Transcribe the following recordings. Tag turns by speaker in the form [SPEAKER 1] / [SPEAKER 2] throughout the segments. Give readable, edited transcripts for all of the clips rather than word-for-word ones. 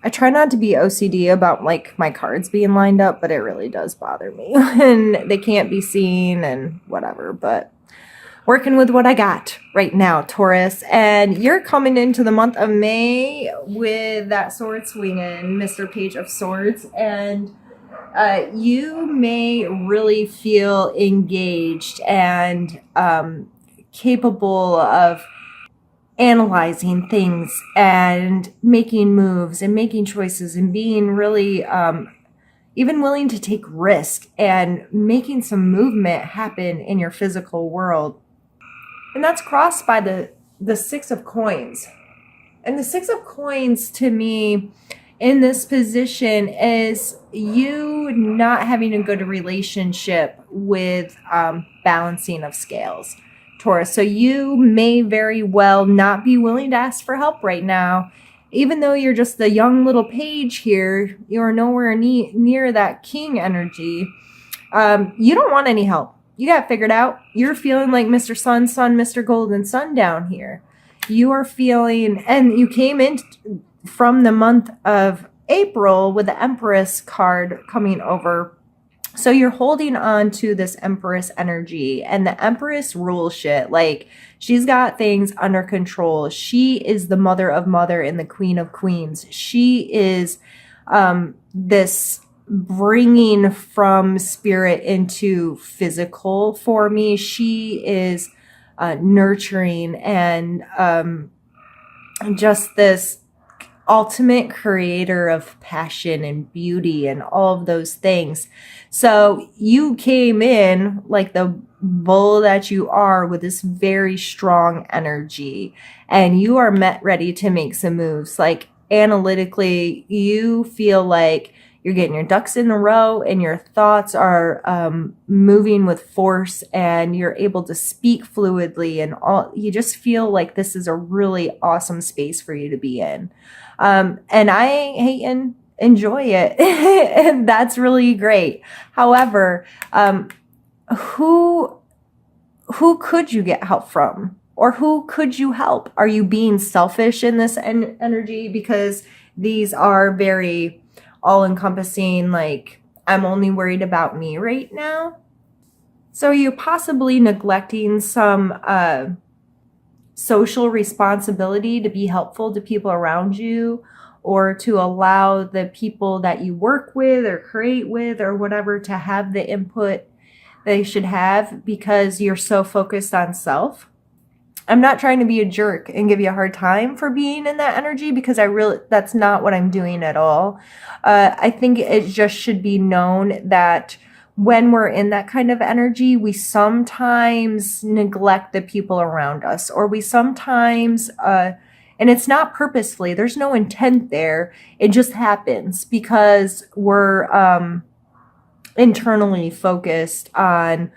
[SPEAKER 1] I try not to be OCD about like my cards being lined up, but it really does bother me when they can't be seen and whatever. But working with what I got right now, Taurus. And you're coming into the month of May with that sword swinging, Mr. Page of Swords. And you may really feel engaged and capable of analyzing things and making moves and making choices and being really even willing to take risk and making some movement happen in your physical world. And that's crossed by the Six of Coins. And the Six of Coins to me in this position is you not having a good relationship with balancing of scales, Taurus. So you may very well not be willing to ask for help right now. Even though you're just the young little page here, you're nowhere near that king energy. You don't want any help. You got it figured out. You're feeling like Mr. Sun, Mr. Golden Sun down here. You are feeling, and you came in from the month of April with the Empress card coming over. So you're holding on to this Empress energy, and the Empress rules shit. Like, she's got things under control. She is the mother of mother and the queen of queens. She is this bringing from spirit into physical for me. She is nurturing and just this ultimate creator of passion and beauty and all of those things. So you came in like the bull that you are with this very strong energy, and you are ready to make some moves. Like analytically, you feel like you're getting your ducks in a row and your thoughts are moving with force, and you're able to speak fluidly, and all. You just feel like this is a really awesome space for you to be in. And I hate and enjoy it. And that's really great. However, who could you get help from? Or who could you help? Are you being selfish in this energy? Because these are very all-encompassing, like, I'm only worried about me right now. So you're possibly neglecting some social responsibility to be helpful to people around you, or to allow the people that you work with or create with or whatever to have the input they should have, because you're so focused on self. I'm not trying to be a jerk and give you a hard time for being in that energy, because that's not what I'm doing at all. I think it just should be known that when we're in that kind of energy, we sometimes neglect the people around us, or we sometimes, and it's not purposefully, there's no intent there. It just happens because we're internally focused on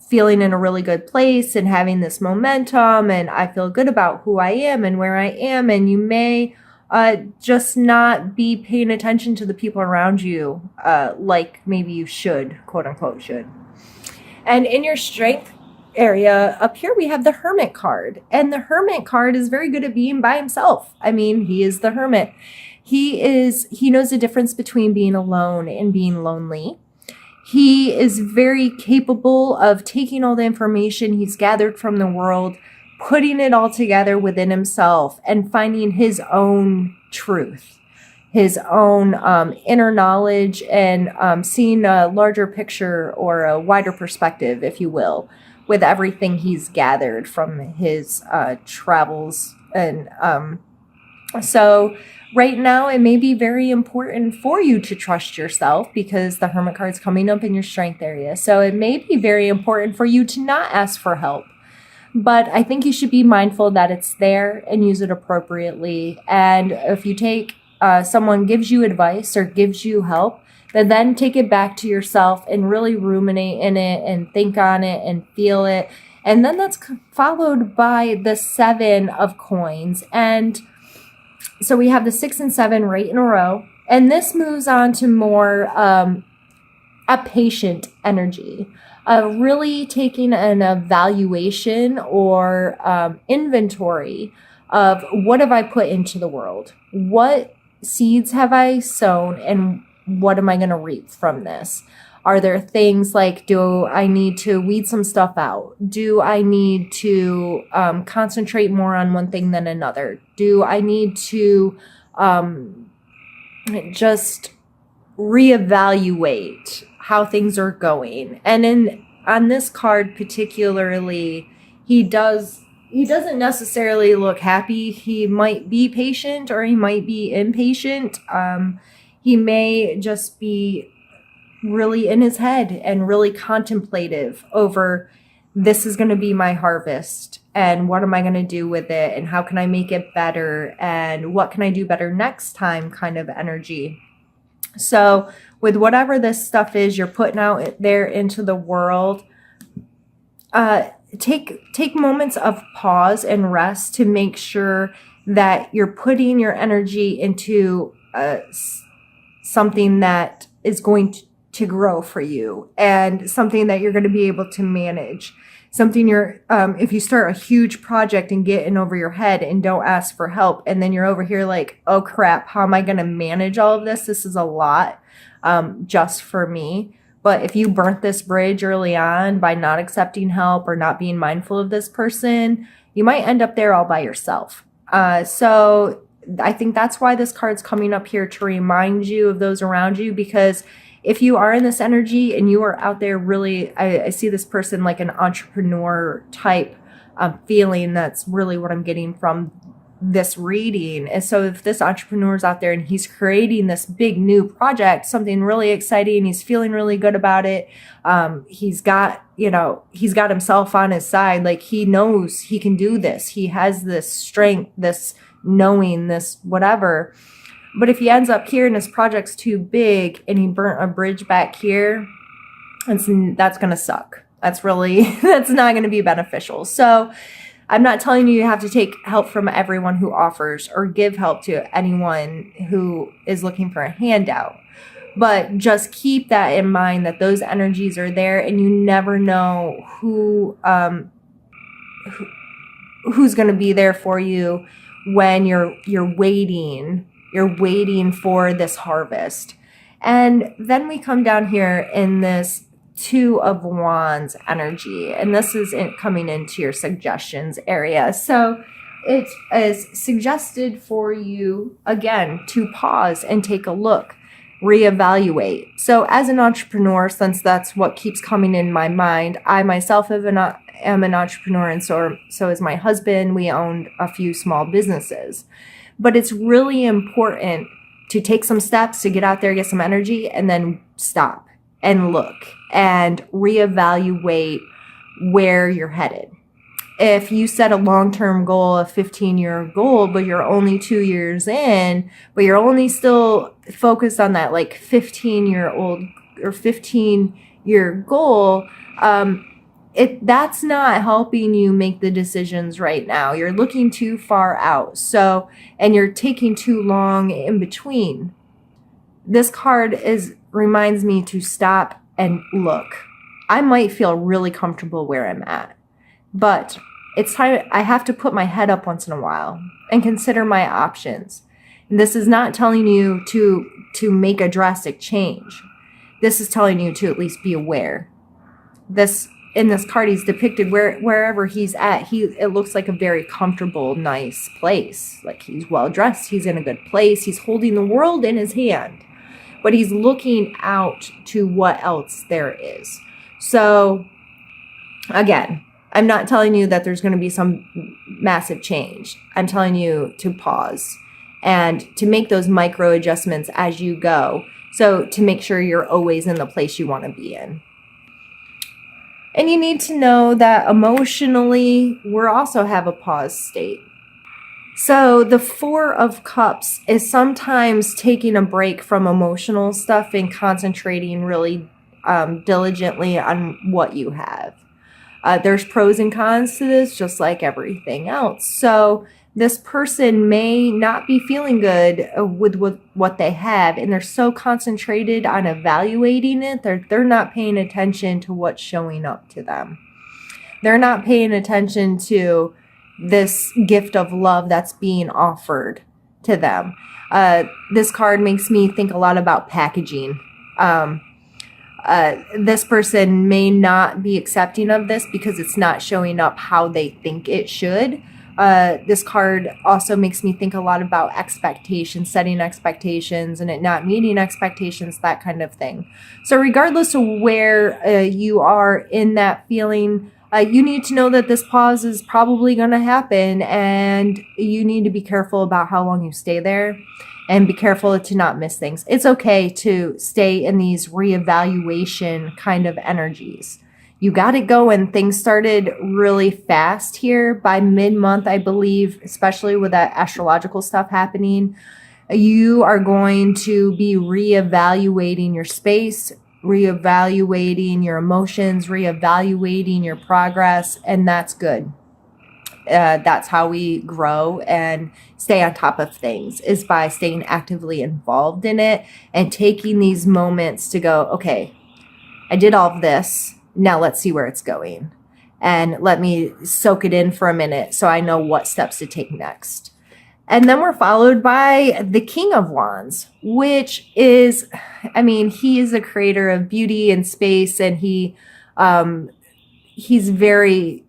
[SPEAKER 1] feeling in a really good place and having this momentum, and I feel good about who I am and where I am, and you may just not be paying attention to the people around you like maybe you should, quote unquote should. And in your strength area up here, we have the Hermit card, and the Hermit card is very good at being by himself. I mean, he is the Hermit. He knows the difference between being alone and being lonely. He is very capable of taking all the information he's gathered from the world, putting it all together within himself, and finding his own truth, his own inner knowledge, and seeing a larger picture or a wider perspective, if you will, with everything he's gathered from his travels. And so right now, it may be very important for you to trust yourself, because the Hermit card is coming up in your strength area. So it may be very important for you to not ask for help. But I think you should be mindful that it's there and use it appropriately. And if you take, someone gives you advice or gives you help, then take it back to yourself and really ruminate in it and think on it and feel it. And then that's followed by the Seven of Coins. And so we have the 6 and 7 right in a row. And this moves on to more a patient energy. Really taking an evaluation or inventory of what have I put into the world? What seeds have I sown, and what am I going to reap from this? Are there things like, do I need to weed some stuff out? Do I need to concentrate more on one thing than another? Do I need to just reevaluate how things are going? And on this card particularly, he doesn't necessarily look happy. He might be patient or he might be impatient. He may just be really in his head and really contemplative over, this is going to be my harvest and what am I going to do with it and how can I make it better and what can I do better next time kind of energy. So with whatever this stuff is you're putting out there into the world, take moments of pause and rest to make sure that you're putting your energy into something that is going to grow for you and something that you're going to be able to manage. Something if you start a huge project and get in over your head and don't ask for help, and then you're over here like, oh crap, how am I going to manage all of this? This is a lot just for me. But if you burnt this bridge early on by not accepting help or not being mindful of this person, you might end up there all by yourself. So I think that's why this card's coming up here, to remind you of those around you, because if you are in this energy and you are out there really, I see this person like an entrepreneur type feeling. That's really what I'm getting from this reading. And so if this entrepreneur is out there and he's creating this big new project, something really exciting, he's feeling really good about it. He's got himself on his side. Like, he knows he can do this. He has this strength, this knowing, this whatever. But if he ends up here and his project's too big and he burnt a bridge back here, that's going to suck. That's not going to be beneficial. So I'm not telling you have to take help from everyone who offers or give help to anyone who is looking for a handout. But just keep that in mind, that those energies are there and you never know who's going to be there for you when you're waiting for this harvest. And then we come down here in this Two of Wands energy, and this is coming into your suggestions area. So it is suggested for you, again, to pause and take a look, reevaluate. So as an entrepreneur, since that's what keeps coming in my mind, I myself am an entrepreneur, and so is my husband. We owned a few small businesses. But it's really important to take some steps to get out there, get some energy, and then stop and look and reevaluate where you're headed. If you set a long-term goal, a 15-year goal, but you're only 2 years in, but you're only still focused on that like 15-year-old or 15-year goal, that's not helping you make the decisions right now. You're looking too far out. So, and you're taking too long in between. This card reminds me to stop and look. I might feel really comfortable where I'm at, but it's time. I have to put my head up once in a while and consider my options. And this is not telling you to make a drastic change. This is telling you to at least be aware. In this card, he's depicted wherever he's at. It looks like a very comfortable, nice place. Like, he's well dressed. He's in a good place. He's holding the world in his hand, but he's looking out to what else there is. So again, I'm not telling you that there's going to be some massive change. I'm telling you to pause and to make those micro adjustments as you go. So to make sure you're always in the place you want to be in. And you need to know that emotionally, we also have a pause state. So the Four of Cups is sometimes taking a break from emotional stuff and concentrating really diligently on what you have. There's pros and cons to this, just like everything else. So this person may not be feeling good with what they have, and they're so concentrated on evaluating it, they're not paying attention to what's showing up to them. They're not paying attention to this gift of love that's being offered to them. This card makes me think a lot about packaging. This person may not be accepting of this because it's not showing up how they think it should. This card also makes me think a lot about expectations, setting expectations and it not meeting expectations, that kind of thing. So regardless of where you are in that feeling, you need to know that this pause is probably going to happen, and you need to be careful about how long you stay there and be careful to not miss things. It's okay to stay in these reevaluation kind of energies. You got it going. Things started really fast here by mid-month, I believe, especially with that astrological stuff happening. You are going to be reevaluating your space, reevaluating your emotions, reevaluating your progress, and that's good. That's how we grow and stay on top of things, is by staying actively involved in it and taking these moments to go, okay, I did all of this. Now let's see where it's going. And let me soak it in for a minute so I know what steps to take next. And then we're followed by the King of Wands, which is, I mean, he is the creator of beauty and space, and he's very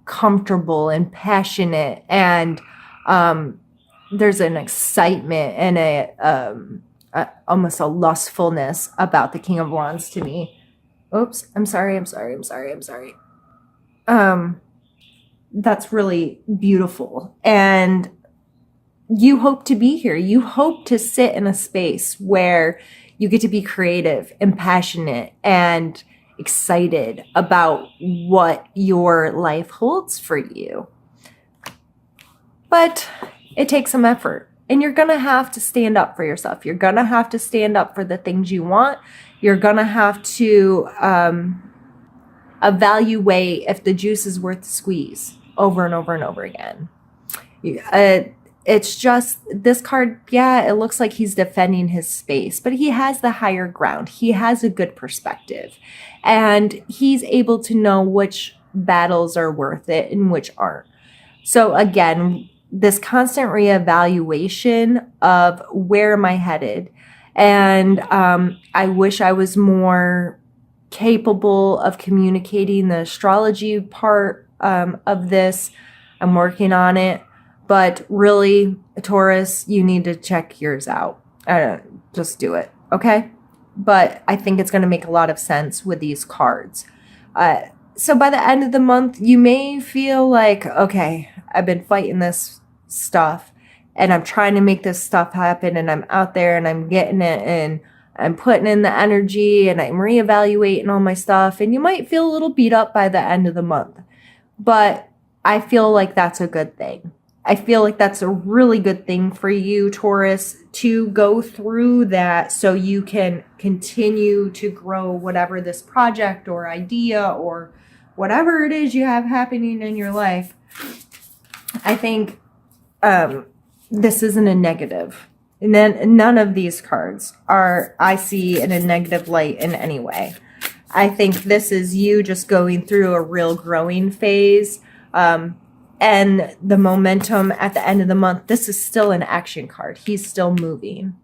[SPEAKER 1] comfortable and passionate, and there's an excitement and a almost a lustfulness about the King of Wands to me. Oops, I'm sorry. That's really beautiful. And you hope to be here. You hope to sit in a space where you get to be creative and passionate and excited about what your life holds for you. But it takes some effort, and you're going to have to stand up for yourself. You're going to have to stand up for the things you want. You're going to have to evaluate if the juice is worth the squeeze over and over and over again. It's just this card, yeah, it looks like he's defending his space, but he has the higher ground. He has a good perspective, and he's able to know which battles are worth it and which aren't. So again, this constant reevaluation of where am I headed? And I wish I was more capable of communicating the astrology part of this. I'm working on it. But really, Taurus, you need to check yours out. Just do it, okay? But I think it's going to make a lot of sense with these cards. So by the end of the month, you may feel like, okay, I've been fighting this stuff, and I'm trying to make this stuff happen, and I'm out there, and I'm getting it, and I'm putting in the energy, and I'm reevaluating all my stuff, and you might feel a little beat up by the end of the month. But I feel like that's a good thing. I feel like that's a really good thing for you, Taurus, to go through that so you can continue to grow whatever this project or idea or whatever it is you have happening in your life. I think this isn't a negative. And then none of these cards are, I see, in a negative light in any way. I think this is you just going through a real growing phase. And the momentum at the end of the month, this is still an action card. He's still moving.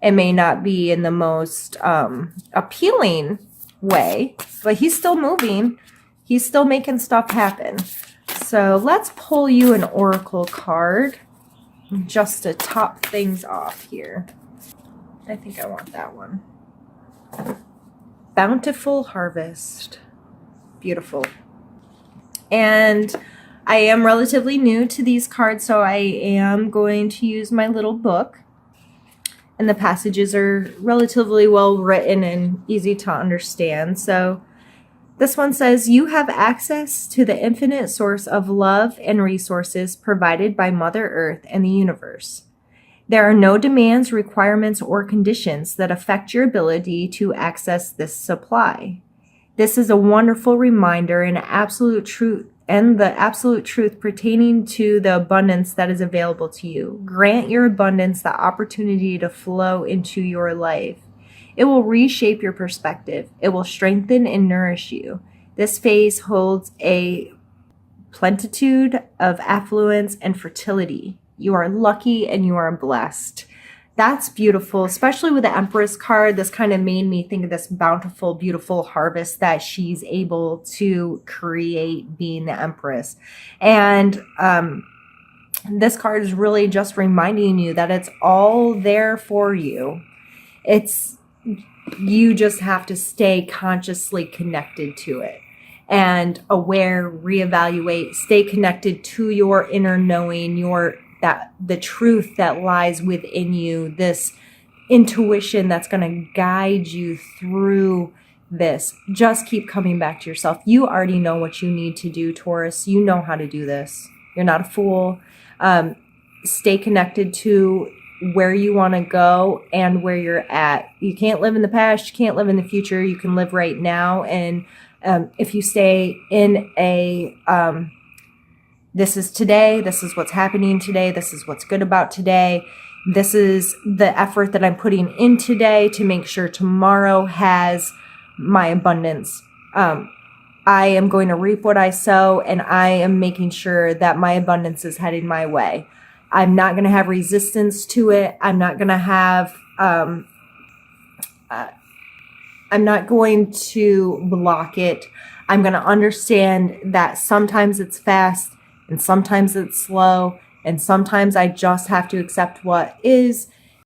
[SPEAKER 1] It may not be in the most appealing way, but he's still moving. He's still making stuff happen. So let's pull you an oracle card just to top things off here. I think I want that one. Bountiful Harvest. Beautiful. And I am relatively new to these cards, so I am going to use my little book. And the passages are relatively well written and easy to understand. So this one says, you have access to the infinite source of love and resources provided by Mother Earth and the universe. There are no demands, requirements, or conditions that affect your ability to access this supply. This is a wonderful reminder and the absolute truth pertaining to the abundance that is available to you. Grant your abundance the opportunity to flow into your life. It will reshape your perspective. It will strengthen and nourish you. This phase holds a plenitude of affluence and fertility. You are lucky and you are blessed. That's beautiful, especially with the Empress card. This kind of made me think of this bountiful, beautiful harvest that she's able to create being the Empress. And this card is really just reminding you that it's all there for you. You just have to stay consciously connected to it and aware, reevaluate, stay connected to your inner knowing, the truth that lies within you, this intuition that's going to guide you through this. Just keep coming back to yourself. You already know what you need to do, Taurus. You know how to do this. You're not a fool. Stay connected to where you want to go and where you're at. You can't live in the past. You can't live in the future. You can live right now. And if you stay in this is today, this is what's happening today, this is what's good about today, this is the effort that I'm putting in today to make sure tomorrow has my abundance. I am going to reap what I sow, and I am making sure that my abundance is heading my way. I'm not going to have resistance to it. I'm not going to have, I'm not going to block it. I'm going to understand that sometimes it's fast and sometimes it's slow, and sometimes I just have to accept what is